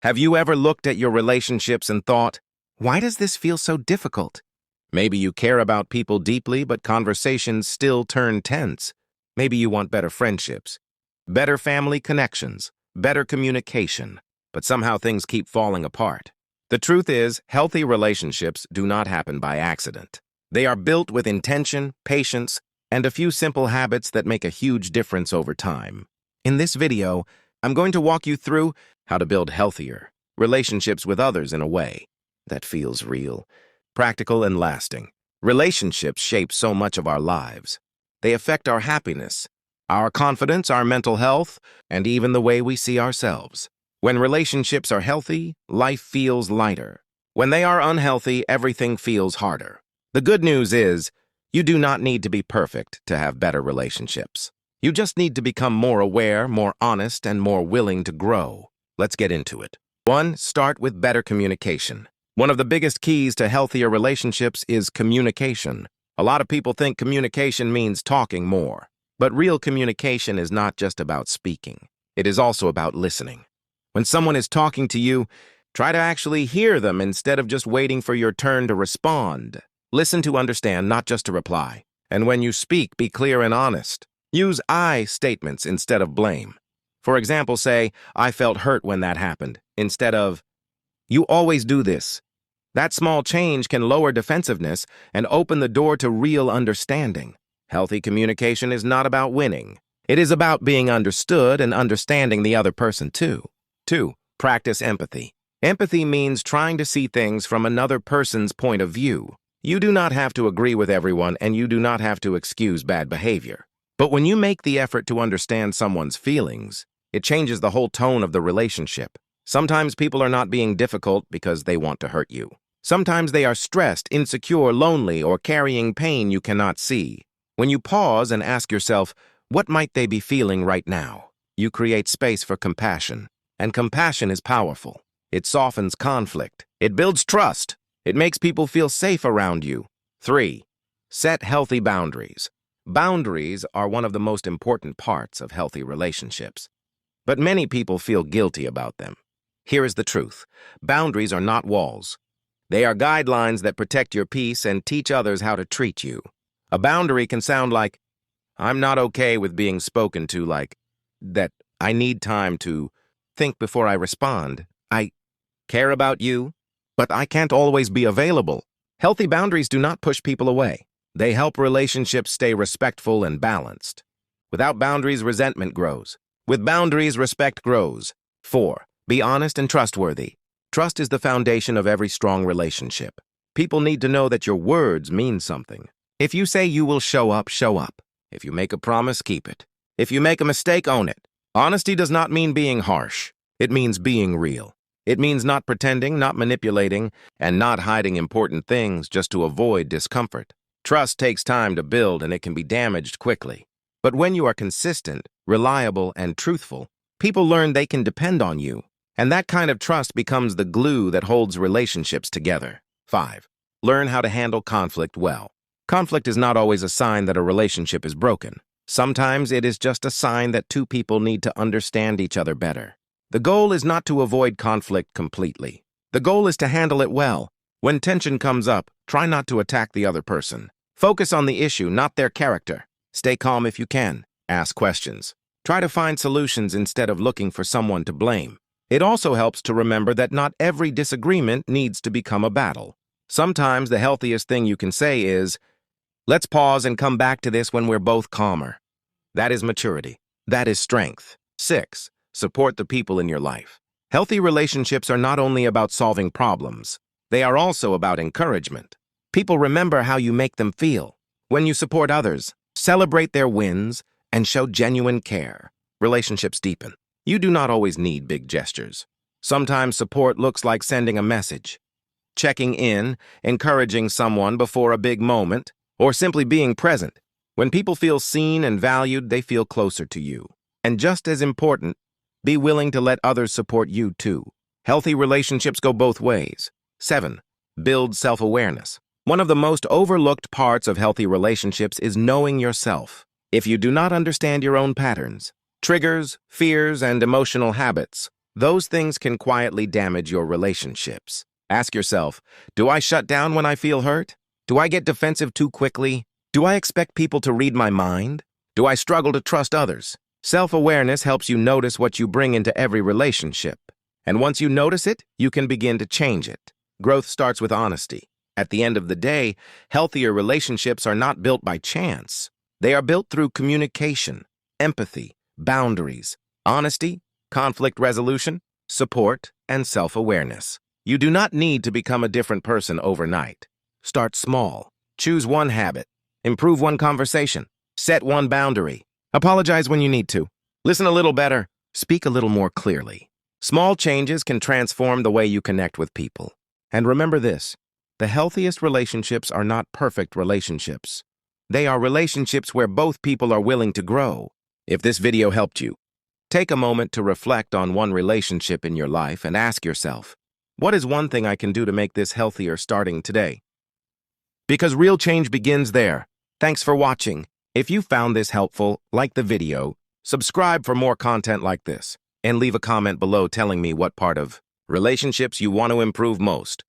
Have you ever looked at your relationships and thought, why does this feel so difficult? Maybe you care about people deeply, but conversations still turn tense. Maybe you want better friendships, better family connections, better communication, but somehow things keep falling apart. The truth is, healthy relationships do not happen by accident. They are built with intention, patience, and a few simple habits that make a huge difference over time. In this video, I'm going to walk you through how to build healthier relationships with others in a way that feels real, practical, and lasting. Relationships shape so much of our lives. They affect our happiness, our confidence, our mental health, and even the way we see ourselves. When relationships are healthy, life feels lighter. When they are unhealthy, everything feels harder. The good news is, you do not need to be perfect to have better relationships. You just need to become more aware, more honest, and more willing to grow. Let's get into it. 1. Start with better communication. One of the biggest keys to healthier relationships is communication. A lot of people think communication means talking more. But real communication is not just about speaking. It is also about listening. When someone is talking to you, try to actually hear them instead of just waiting for your turn to respond. Listen to understand, not just to reply. And when you speak, be clear and honest. Use I statements instead of blame. For example, say, I felt hurt when that happened, instead of, you always do this. That small change can lower defensiveness and open the door to real understanding. Healthy communication is not about winning. It is about being understood and understanding the other person too. 2. Practice empathy. Empathy means trying to see things from another person's point of view. You do not have to agree with everyone, and you do not have to excuse bad behavior. But when you make the effort to understand someone's feelings, it changes the whole tone of the relationship. Sometimes people are not being difficult because they want to hurt you. Sometimes they are stressed, insecure, lonely, or carrying pain you cannot see. When you pause and ask yourself, what might they be feeling right now? You create space for compassion. And compassion is powerful. It softens conflict. It builds trust. It makes people feel safe around you. 3. Set healthy boundaries. Boundaries are one of the most important parts of healthy relationships. But many people feel guilty about them. Here is the truth. Boundaries are not walls. They are guidelines that protect your peace and teach others how to treat you. A boundary can sound like, I'm not okay with being spoken to like that. I need time to think before I respond. I care about you, but I can't always be available. Healthy boundaries do not push people away. They help relationships stay respectful and balanced. Without boundaries, resentment grows. With boundaries, respect grows. 4. Be honest and trustworthy. Trust is the foundation of every strong relationship. People need to know that your words mean something. If you say you will show up, show up. If you make a promise, keep it. If you make a mistake, own it. Honesty does not mean being harsh. It means being real. It means not pretending, not manipulating, and not hiding important things just to avoid discomfort. Trust takes time to build, and it can be damaged quickly. But when you are consistent, reliable, and truthful, people learn they can depend on you. And that kind of trust becomes the glue that holds relationships together. 5. Learn how to handle conflict well. Conflict is not always a sign that a relationship is broken. Sometimes it is just a sign that two people need to understand each other better. The goal is not to avoid conflict completely. The goal is to handle it well. When tension comes up, try not to attack the other person. Focus on the issue, not their character. Stay calm if you can. Ask questions. Try to find solutions instead of looking for someone to blame. It also helps to remember that not every disagreement needs to become a battle. Sometimes the healthiest thing you can say is, let's pause and come back to this when we're both calmer. That is maturity. That is strength. 6. Support the people in your life. Healthy relationships are not only about solving problems. They are also about encouragement. People remember how you make them feel. When you support others, celebrate their wins, and show genuine care, relationships deepen. You do not always need big gestures. Sometimes support looks like sending a message, checking in, encouraging someone before a big moment, or simply being present. When people feel seen and valued, they feel closer to you. And just as important, be willing to let others support you too. Healthy relationships go both ways. 7. Build self-awareness. One of the most overlooked parts of healthy relationships is knowing yourself. If you do not understand your own patterns, triggers, fears, and emotional habits, Those things can quietly damage your relationships. Ask yourself, do I shut down when I feel hurt? Do I get defensive too quickly? Do I expect people to read my mind? Do I struggle to trust others? Self-awareness helps you notice what you bring into every relationship. And once you notice it, you can begin to change it. Growth starts with honesty. At the end of the day, healthier relationships are not built by chance. They are built through communication, empathy, boundaries, honesty, conflict resolution, support, and self-awareness. You do not need to become a different person overnight. Start small. Choose one habit. Improve one conversation. Set one boundary. Apologize when you need to. Listen a little better. Speak a little more clearly. Small changes can transform the way you connect with people. And remember this, the healthiest relationships are not perfect relationships. They are relationships where both people are willing to grow. If this video helped you, take a moment to reflect on one relationship in your life and ask yourself, what is one thing I can do to make this healthier starting today? Because real change begins there. Thanks for watching. If you found this helpful, like the video, subscribe for more content like this, and leave a comment below telling me what part of relationships you want to improve most.